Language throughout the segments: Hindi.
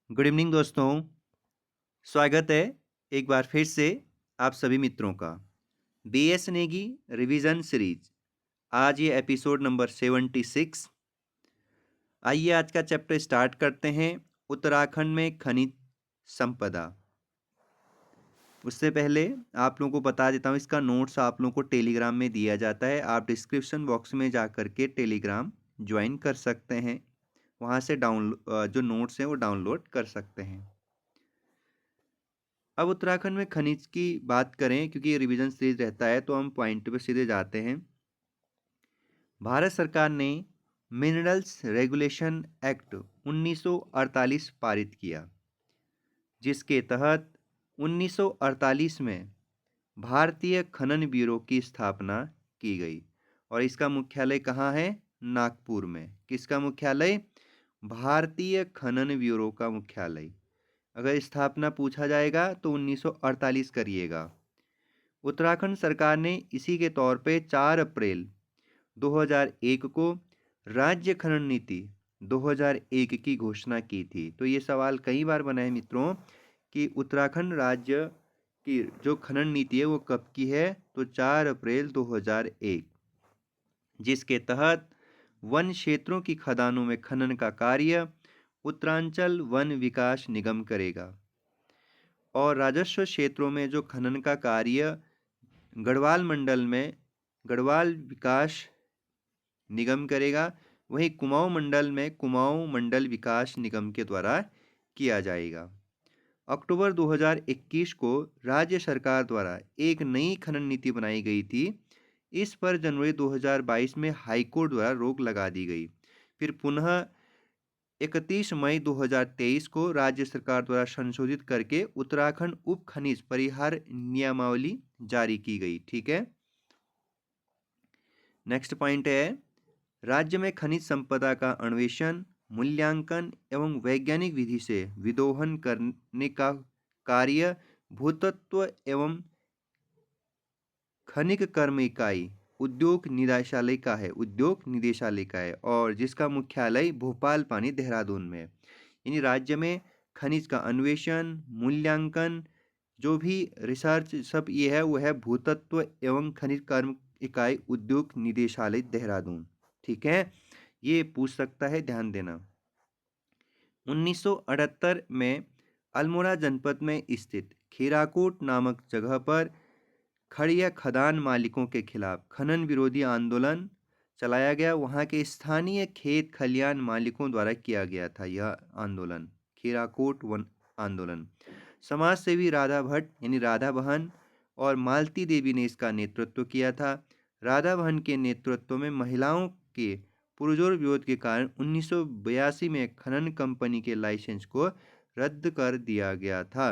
गुड इवनिंग दोस्तों। स्वागत है एक बार फिर से आप सभी मित्रों का बीएस नेगी रिवीजन सीरीज। आज ये एपिसोड नंबर 76। आइए आज का चैप्टर स्टार्ट करते हैं। उत्तराखंड में खनिज संपदा। उससे पहले आप लोगों को बता देता हूँ, इसका नोट्स आप लोगों को टेलीग्राम में दिया जाता है। आप डिस्क्रिप्शन बॉक्स में जा कर के टेलीग्राम ज्वाइन कर सकते हैं। वहाँ से जो नोट्स हैं वो डाउनलोड कर सकते हैं। अब उत्तराखंड में खनिज की बात करें, क्योंकि ये रिवीजन सीरीज रहता है तो हम पॉइंट पे सीधे जाते हैं। भारत सरकार ने मिनरल्स रेगुलेशन एक्ट 1948 पारित किया, जिसके तहत 1948 में भारतीय खनन ब्यूरो की स्थापना की गई। और इसका मुख्यालय कहाँ है? नागपुर में। किसका मुख्यालय? भारतीय खनन ब्यूरो का मुख्यालय। अगर स्थापना पूछा जाएगा तो 1948 करिएगा। उत्तराखंड सरकार ने इसी के तौर पे 4 अप्रैल 2001 को राज्य खनन नीति 2001 की घोषणा की थी। तो ये सवाल कई बार बना है मित्रों कि उत्तराखंड राज्य की जो खनन नीति है वो कब की है? तो 4 अप्रैल 2001, जिसके तहत वन क्षेत्रों की खदानों में खनन का कार्य उत्तरांचल वन विकास निगम करेगा और राजस्व क्षेत्रों में जो खनन का कार्य गढ़वाल मंडल में गढ़वाल विकास निगम करेगा, वहीं कुमाऊं मंडल में कुमाऊं मंडल विकास निगम के द्वारा किया जाएगा। अक्टूबर 2021 को राज्य सरकार द्वारा एक नई खनन नीति बनाई गई थी। इस पर जनवरी 2022 में हाईकोर्ट द्वारा रोक लगा दी गई। फिर पुनः 31 मई 2023 को राज्य सरकार द्वारा संशोधित करके उत्तराखंड उप खनिज परिहार नियमावली जारी की गई। ठीक है। नेक्स्ट पॉइंट है, राज्य में खनिज संपदा का अन्वेषण, मूल्यांकन एवं वैज्ञानिक विधि से विदोहन करने का कार्य भूतत्व एवं खनिक कर्म इकाई उद्योग निदेशालय का है। और जिसका मुख्यालय भोपाल पानी देहरादून में है। यानी राज्य में खनिज का अन्वेषण, मूल्यांकन, जो भी रिसर्च सब ये है वो है भूतत्व एवं खनिज कर्म इकाई उद्योग निदेशालय देहरादून। ठीक है, ये पूछ सकता है, ध्यान देना। 1978 में अल्मोड़ा जनपद में स्थित खीराकोट नामक जगह पर खड़िया खदान मालिकों के खिलाफ खनन विरोधी आंदोलन चलाया गया। वहाँ के स्थानीय खेत खलियान मालिकों द्वारा किया गया था यह आंदोलन, खीराकोट वन आंदोलन। समाज सेवी राधा भट्ट यानी राधा बहन और मालती देवी ने इसका नेतृत्व किया था। राधा बहन के नेतृत्व में महिलाओं के पुरजोर विरोध के कारण 1982 में खनन कंपनी के लाइसेंस को रद्द कर दिया गया था।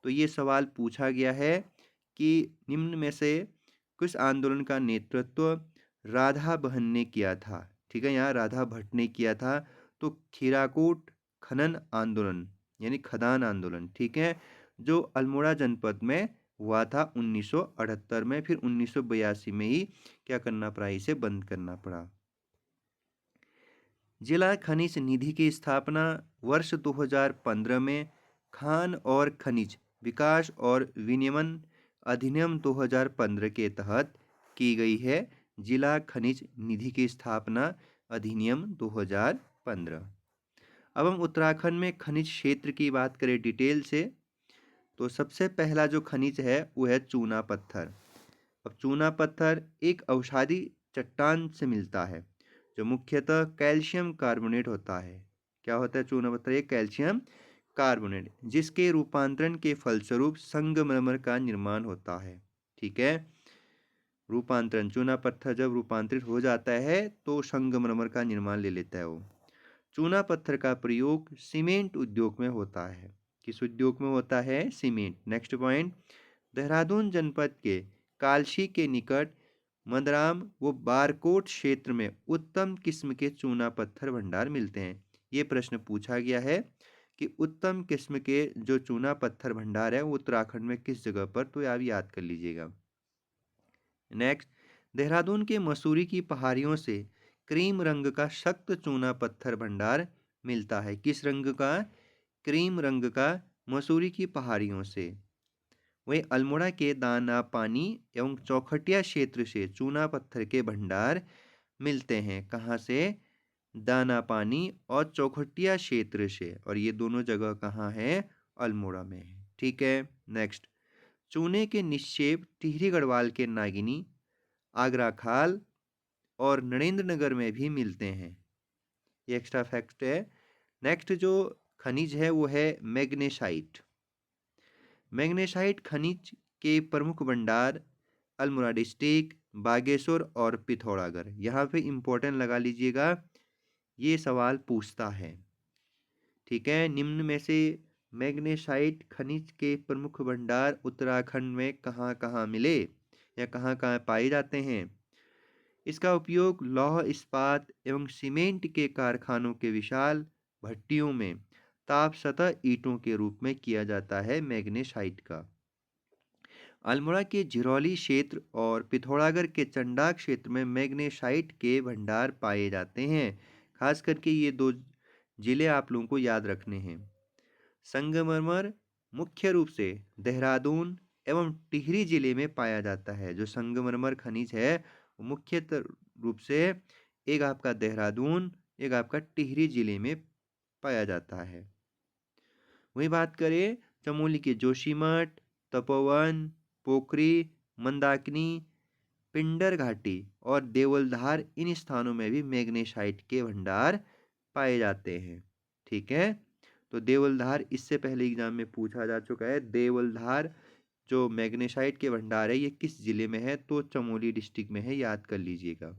तो ये सवाल पूछा गया है कि निम्न में से किस आंदोलन का नेतृत्व राधा बहन ने किया था? ठीक है, यहाँ राधा भट्ट ने किया था। तो खीराकोट खनन आंदोलन यानी खदान आंदोलन, ठीक है, जो अल्मोड़ा जनपद में हुआ था 1978 में। फिर 1982 में ही क्या करना पड़ा? इसे बंद करना पड़ा। जिला खनिज निधि की स्थापना वर्ष 2015 में खान और खनिज विकास और विनियमन अधिनियम 2015 के तहत की गई है। जिला खनिज निधि की स्थापना अधिनियम 2015। अब हम उत्तराखंड में खनिज क्षेत्र की बात करें डिटेल से, तो सबसे पहला जो खनिज है वो है चूना पत्थर। अब चूना पत्थर एक औषधि चट्टान से मिलता है जो मुख्यतः कैल्शियम कार्बोनेट होता है। क्या होता है चूना पत्थर? एक कैल्शियम कार्बोनेट, जिसके रूपांतरण के फलस्वरूप संगमरमर का निर्माण होता है। ठीक है, रूपांतरण, चूना पत्थर जब रूपांतरित हो जाता है तो संगमरमर का निर्माण ले लेता है वो। चूना पत्थर का प्रयोग सीमेंट उद्योग में होता है। किस उद्योग में होता है? सीमेंट। नेक्स्ट पॉइंट, देहरादून जनपद के कालशी के निकट मदराम व बारकोट क्षेत्र में उत्तम किस्म के चूना पत्थर भंडार मिलते हैं। ये प्रश्न पूछा गया है कि उत्तम किस्म के जो चूना पत्थर भंडार है वो उत्तराखंड में किस जगह पर, तो आप याद कर लीजिएगा। नेक्स्ट, देहरादून के मसूरी की पहाड़ियों से क्रीम रंग का सख्त चूना पत्थर भंडार मिलता है। किस रंग का? क्रीम रंग का मसूरी की पहाड़ियों से। वहीं अल्मोड़ा के दाना पानी एवं चौखटिया क्षेत्र से चूना पत्थर के भंडार मिलते हैं। कहाँ से? दाना पानी और चौखटिया क्षेत्र से, और ये दोनों जगह कहाँ है? अल्मोड़ा में है। ठीक है। नेक्स्ट, चूने के निक्षेप टिहरी गढ़वाल के नागिनी, आगरा खाल और नरेंद्र नगर में भी मिलते हैं। ये एक्स्ट्रा फैक्ट है। नेक्स्ट जो खनिज है वो है मैग्नेसाइट। मैग्नेसाइट खनिज के प्रमुख भंडार अल्मोड़ा डिस्ट्रिक्ट, बागेश्वर और पिथौरागढ़। यहाँ पे इम्पोर्टेंट लगा लीजिएगा, ये सवाल पूछता है। ठीक है। निम्न में से मैग्नेसाइट खनिज के प्रमुख भंडार उत्तराखंड में कहाँ कहाँ मिले या कहाँ कहाँ पाए जाते हैं? इसका उपयोग लौह इस्पात एवं सीमेंट के कारखानों के विशाल भट्टियों में ताप सतह ईंटों के रूप में किया जाता है मैग्नेसाइट का। अल्मोड़ा के झिरौली क्षेत्र और पिथौरागढ़ के चंडाक क्षेत्र में मैग्नेसाइट के भंडार पाए जाते हैं। खास करके ये दो जिले आप लोगों को याद रखने हैं। संगमरमर मुख्य रूप से देहरादून एवं टिहरी जिले में पाया जाता है। जो संगमरमर खनिज है वो मुख्य रूप से एक आपका देहरादून, एक आपका टिहरी जिले में पाया जाता है। वही बात करें चमोली के जोशीमठ, तपोवन, पोखरी, मंदाकिनी, पिंडर घाटी और देवलधार, इन स्थानों में भी मैग्नेसाइट के भंडार पाए जाते हैं। ठीक है। तो देवलधार इससे पहले एग्जाम में पूछा जा चुका है। देवलधार जो मैग्नेसाइट के भंडार है ये किस जिले में है? तो चमोली डिस्ट्रिक्ट में है, याद कर लीजिएगा।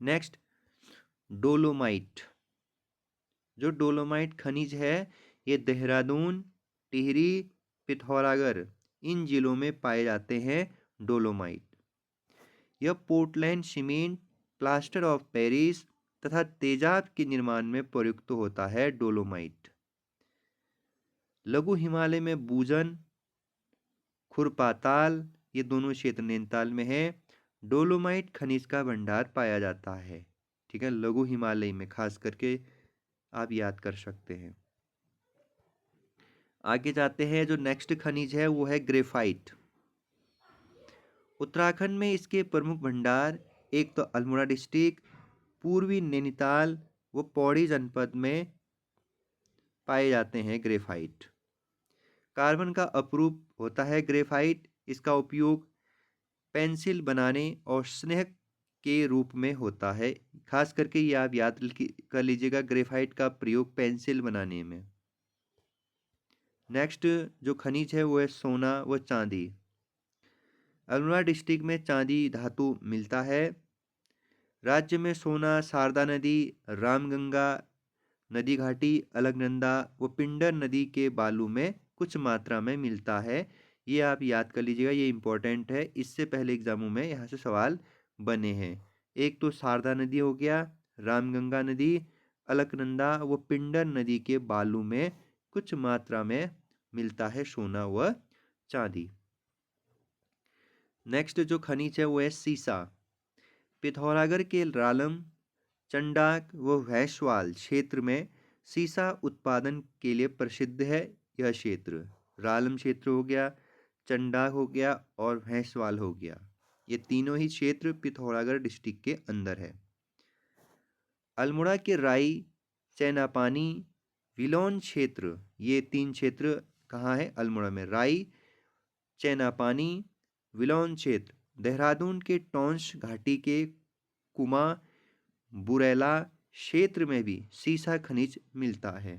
Next, dolomite. जो डोलोमाइट खनिज है ये देहरादून, टिहरी, पिथौरागढ़, इन जिलों में पाए जाते हैं डोलोमाइट। यह Portland cement, plaster of Paris तथा तेजाब के निर्माण में प्रयुक्त होता है डोलोमाइट। लघु हिमालय में बूजन, खुरपाताल, ये दोनों क्षेत्र नैनीताल में है। डोलोमाइट खनिज का भंडार पाया जाता है। ठीक है। लघु हिमालय में खास करके आप याद कर सकते हैं। आगे जाते हैं। जो नेक्स्ट खनिज है वो है ग्रेफाइट। उत्तराखंड में इसके प्रमुख भंडार एक तो अल्मोड़ा डिस्ट्रिक्ट, पूर्वी नैनीताल व पौड़ी जनपद में पाए जाते हैं ग्रेफाइट। कार्बन का अपरूप होता है ग्रेफाइट। इसका उपयोग पेंसिल बनाने और स्नेहक के रूप में होता है। खास करके ये आप याद कर लीजिएगा, ग्रेफाइट का प्रयोग पेंसिल बनाने में। नेक्स्ट जो खनिज है वो है सोना व चांदी। अल्मोड़ा डिस्ट्रिक्ट में चांदी धातु मिलता है। राज्य में सोना शारदा नदी, रामगंगा नदी घाटी, अलकनंदा व पिंडर नदी के बालू में कुछ मात्रा में मिलता है। ये आप याद कर लीजिएगा, ये इंपॉर्टेंट है। इससे पहले एग्जामों में यहाँ से सवाल बने हैं। एक तो शारदा नदी हो गया, रामगंगा नदी, अलकनंदा व पिंडर नदी के बालू में कुछ मात्रा में मिलता है सोना व चांदी। नेक्स्ट जो खनिज है वो है सीसा। पिथौरागढ़ के रालम, चंडाक व भैंसवाल क्षेत्र में सीसा उत्पादन के लिए प्रसिद्ध है। यह क्षेत्र रालम क्षेत्र हो गया, चंडाक हो गया और भैंसवाल हो गया। ये तीनों ही क्षेत्र पिथौरागढ़ डिस्ट्रिक्ट के अंदर है। अल्मोड़ा के राई, चैनापानी, विलोन क्षेत्र, ये तीन क्षेत्र कहाँ है? अल्मोड़ा में। राई, चैनापानी, विलोन क्षेत्र देहरादून के टॉन्स घाटी के कुमा, बुरेला क्षेत्र में भी सीसा खनिज मिलता है।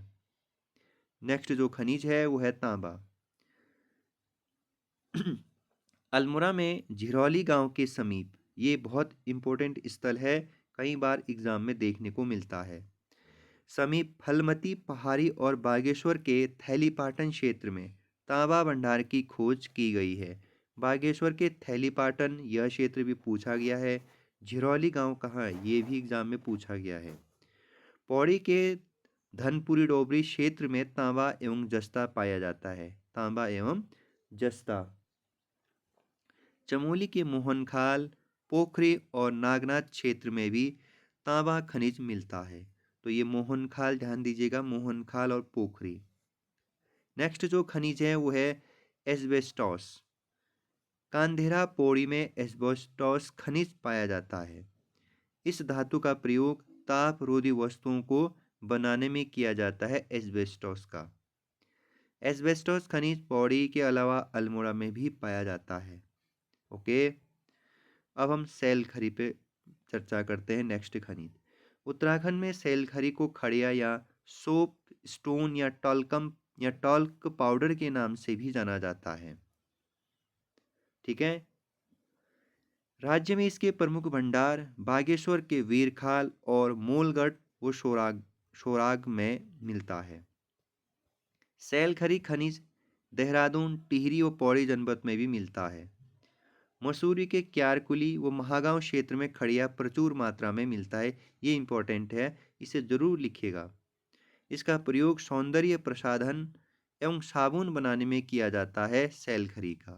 नेक्स्ट जो खनिज है वो है तांबा। अल्मोड़ा में झिरौली गांव के समीप ये बहुत इंपॉर्टेंट स्थल है, कई बार एग्जाम में देखने को मिलता है। समीप फलमती पहाड़ी और बागेश्वर के थैलीपाटन क्षेत्र में तांबा भंडार की खोज की गई है। बागेश्वर के थैलीपाटन यह क्षेत्र भी पूछा गया है। झिरौली गांव कहाँ है? ये भी एग्जाम में पूछा गया है। पौड़ी के धनपुरी डोबरी क्षेत्र में तांबा एवं जस्ता पाया जाता है। तांबा एवं जस्ता। चमोली के मोहनखाल, पोखरी और नागनाथ क्षेत्र में भी तांबा खनिज मिलता है। तो ये मोहनखाल, ध्यान दीजिएगा, मोहनखाल और पोखरी। नेक्स्ट जो खनिज है वो है एस्बेस्टॉस। कांधेरा पौड़ी में एस्बेस्टॉस खनिज पाया जाता है। इस धातु का प्रयोग ताप रोधी वस्तुओं को बनाने में किया जाता है एस्बेस्टॉस का। एस्बेस्टॉस खनिज पौड़ी के अलावा अल्मोड़ा में भी पाया जाता है। ओके, अब हम सेल खरी पे चर्चा करते हैं। नेक्स्ट खनिज, उत्तराखंड में सेल खरी को खड़िया या सोप स्टोन या टॉल्कम या टॉल्क पाउडर के नाम से भी जाना जाता है। ठीक है, राज्य में इसके प्रमुख भंडार बागेश्वर के वीरखाल और मोलगढ़ व शोराग में मिलता है। सैलखरी खनिज देहरादून, टिहरी व पौड़ी जनपद में भी मिलता है। मसूरी के क्यारकुली व महागांव क्षेत्र में खड़िया प्रचुर मात्रा में मिलता है। ये इंपॉर्टेंट है, इसे जरूर लिखिएगा। इसका प्रयोग सौंदर्य प्रसाधन एवं साबुन बनाने में किया जाता है सैलखरी का।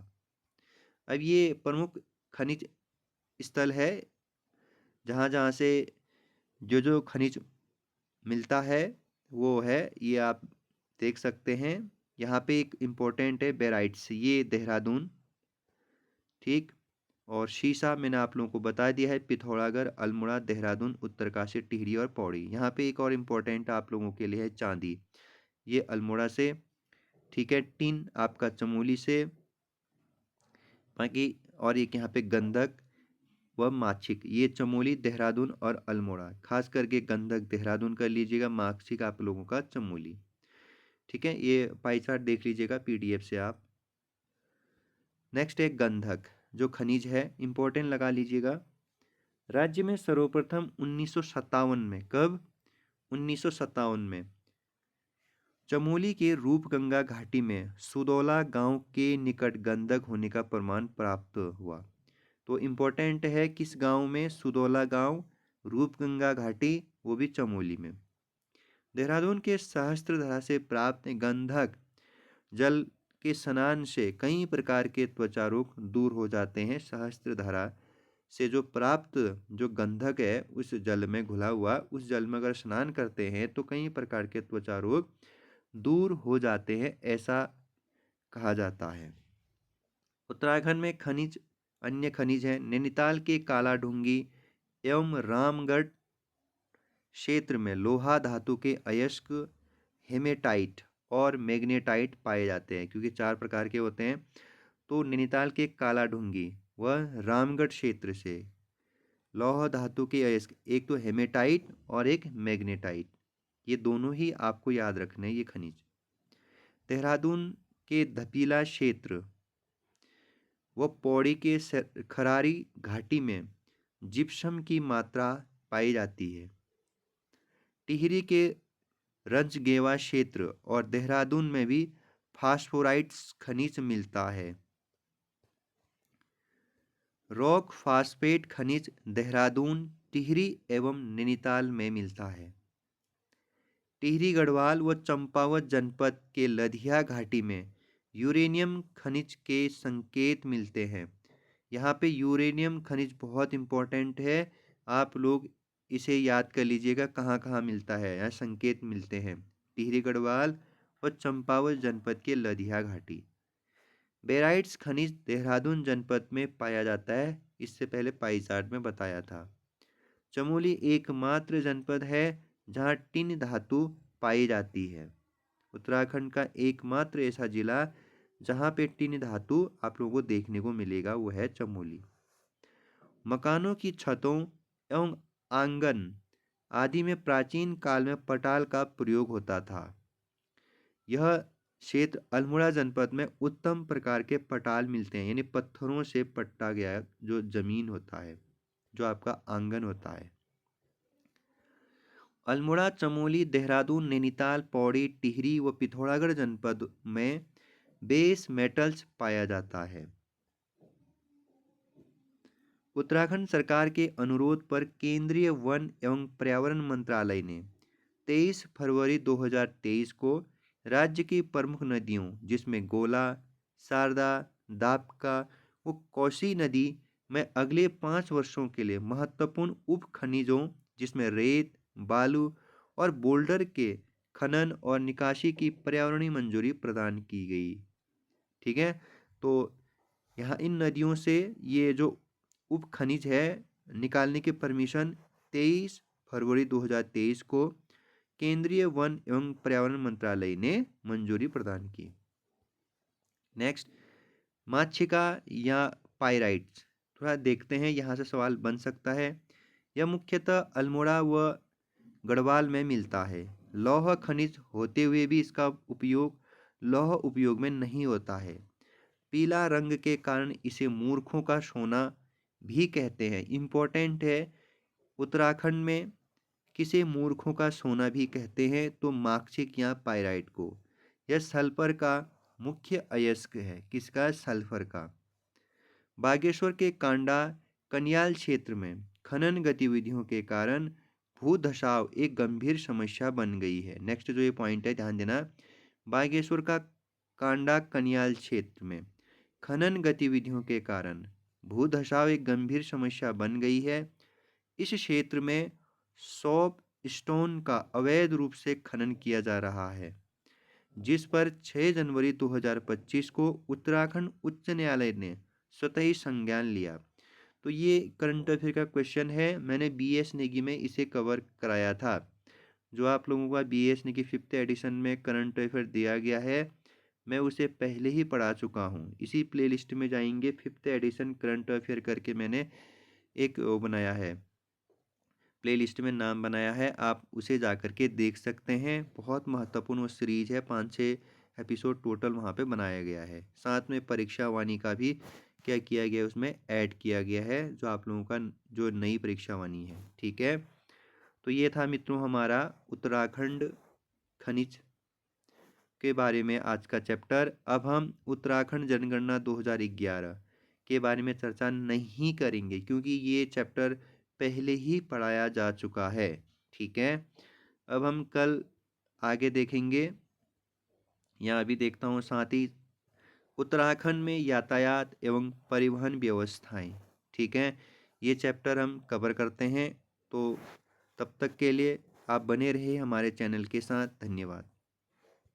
अब ये प्रमुख खनिज स्थल है जहाँ जहाँ से जो खनिज मिलता है वो है, ये आप देख सकते हैं। यहाँ पे एक इम्पोर्टेंट है बेराइट्स, ये देहरादून, ठीक। और शीशा मैंने आप लोगों को बता दिया है, पिथौरागढ़, अल्मोड़ा, देहरादून, उत्तरकाशी, टिहरी और पौड़ी। यहाँ पे एक और इम्पोर्टेंट आप लोगों के लिए है चांदी, ये अल्मोड़ा से, ठीक है। टिन आपका चमोली से, बाकी और एक यहाँ पे गंधक व माछिक, ये चमोली, देहरादून और अल्मोड़ा। खास करके गंधक देहरादून कर लीजिएगा, माछिक आप लोगों का चमोली, ठीक है। ये पाई चार्ट देख लीजिएगा पीडीएफ से आप। नेक्स्ट है गंधक, जो खनिज है इंपॉर्टेंट लगा लीजिएगा। राज्य में सर्वप्रथम 1957 में, कब? 1957 में चमोली के रूपगंगा घाटी में सुदौला गांव के निकट गंधक होने का प्रमाण प्राप्त हुआ। तो इम्पोर्टेंट है किस गांव में? सुदौला गांव, रूपगंगा घाटी, वो भी चमोली में। देहरादून के सहस्त्रधारा से प्राप्त गंधक जल के स्नान से कई प्रकार के त्वचा रोग दूर हो जाते हैं। सहस्त्रधारा से जो प्राप्त जो गंधक है उस जल में घुला हुआ, उस जल में अगर स्नान करते हैं तो कई प्रकार के त्वचा रोग दूर हो जाते हैं, ऐसा कहा जाता है। उत्तराखंड में खनिज, अन्य खनिज हैं नैनीताल के कालाढूंगी एवं रामगढ़ क्षेत्र में लोहा धातु के अयस्क, हेमेटाइट और मैग्नेटाइट पाए जाते हैं, क्योंकि 4 प्रकार के होते हैं। तो नैनीताल के कालाढूंगी व रामगढ़ क्षेत्र से लौह धातु के अयस्क, एक तो हेमेटाइट और एक मैग्नेटाइट, ये दोनों ही आपको याद रखने हैं ये खनिज। देहरादून के धपीला क्षेत्र व पौड़ी के खरारी घाटी में जिप्सम की मात्रा पाई जाती है। टिहरी के रंजगेवा क्षेत्र और देहरादून में भी फास्फोराइट्स खनिज मिलता है। रॉक फास्फेट खनिज देहरादून, टिहरी एवं नैनीताल में मिलता है। टिहरी गढ़वाल व चंपावत जनपद के लधिया घाटी में यूरेनियम खनिज के संकेत मिलते हैं। यहाँ पे यूरेनियम खनिज बहुत इंपॉर्टेंट है, आप लोग इसे याद कर लीजिएगा कहाँ कहाँ मिलता है, यहाँ संकेत मिलते हैं। टिहरी गढ़वाल और चंपावत जनपद के लधिया घाटी। बेराइट्स खनिज देहरादून जनपद में पाया जाता है, इससे पहले पाई चार्ट में बताया था। चमोली एकमात्र जनपद है जहाँ टिन धातु पाई जाती है। उत्तराखंड का एकमात्र ऐसा जिला जहाँ पे टिन धातु आप लोगों को देखने को मिलेगा वो है चमोली। मकानों की छतों एवं आंगन आदि में प्राचीन काल में पटाल का प्रयोग होता था। यह क्षेत्र अल्मोड़ा जनपद में उत्तम प्रकार के पटाल मिलते हैं, यानी पत्थरों से पट्टा गया जो जमीन होता है, जो आपका आंगन होता है। अल्मोड़ा, चमोली, देहरादून, नैनीताल, पौड़ी, टिहरी व पिथौरागढ़ जनपद में बेस मेटल्स पाया जाता है। उत्तराखंड सरकार के अनुरोध पर केंद्रीय वन एवं पर्यावरण मंत्रालय ने 23 फरवरी 2023 को राज्य की प्रमुख नदियों जिसमें गोला, शारदा, दापका व कोसी नदी में अगले 5 वर्षों के लिए महत्वपूर्ण उप खनिजों जिसमें रेत, बालू और बोल्डर के खनन और निकासी की पर्यावरणीय मंजूरी प्रदान की गई। ठीक है, तो यहाँ इन नदियों से ये जो उप खनिज है निकालने की परमिशन 23 फरवरी 2023 को केंद्रीय वन एवं पर्यावरण मंत्रालय ने मंजूरी प्रदान की। नेक्स्ट, माच्छिका या पाइराइट्स, थोड़ा देखते हैं, यहाँ से सवाल बन सकता है। यह मुख्यतः अल्मोड़ा व गढ़वाल में मिलता है। लौह खनिज होते हुए भी इसका उपयोग लौह उपयोग में नहीं होता है। पीला रंग के कारण इसे मूर्खों का सोना भी कहते हैं। इम्पोर्टेंट है, उत्तराखंड में किसे मूर्खों का सोना भी कहते हैं, तो मार्क्सिक या पाइराइट को। यह सल्फर का मुख्य अयस्क है। किसका? सल्फर का। बागेश्वर के कांडा कन्याल क्षेत्र में खनन गतिविधियों के कारण भूधसाव एक गंभीर समस्या बन गई है। नेक्स्ट जो ये पॉइंट है ध्यान देना, बागेश्वर का कांडा कन्याल क्षेत्र में खनन गतिविधियों के कारण भूधसाव एक गंभीर समस्या बन गई है। इस क्षेत्र में सॉप स्टोन का अवैध रूप से खनन किया जा रहा है, जिस पर 6 जनवरी 2025 को उत्तराखंड उच्च न्यायालय ने स्वतः ही संज्ञान लिया। तो ये करंट अफेयर का क्वेश्चन है, मैंने बीएस नेगी में इसे कवर कराया था। जो आप लोगों का बीएस नेगी 5th एडिशन में करंट अफेयर दिया गया है, मैं उसे पहले ही पढ़ा चुका हूँ। इसी प्लेलिस्ट में जाएंगे, 5th एडिशन करंट अफेयर करके मैंने एक वो बनाया है, प्लेलिस्ट में नाम बनाया है, आप उसे जा कर के देख सकते हैं। बहुत महत्वपूर्ण वो सीरीज है, 5-6 एपिसोड टोटल वहाँ पे बनाया गया है। साथ में परीक्षा वाणी का भी क्या किया गया है, उसमें ऐड किया गया है, जो आप लोगों का जो नई परीक्षा वाणी है। ठीक है, तो ये था मित्रों हमारा उत्तराखंड खनिज के बारे में आज का चैप्टर। अब हम उत्तराखंड जनगणना 2011 के बारे में चर्चा नहीं करेंगे, क्योंकि ये चैप्टर पहले ही पढ़ाया जा चुका है। ठीक है, अब हम कल आगे देखेंगे। यहाँ अभी देखता हूँ, साथ ही उत्तराखंड में यातायात एवं परिवहन व्यवस्थाएं, ठीक है, ये चैप्टर हम कवर करते हैं। तो तब तक के लिए आप बने रहिए हमारे चैनल के साथ। धन्यवाद।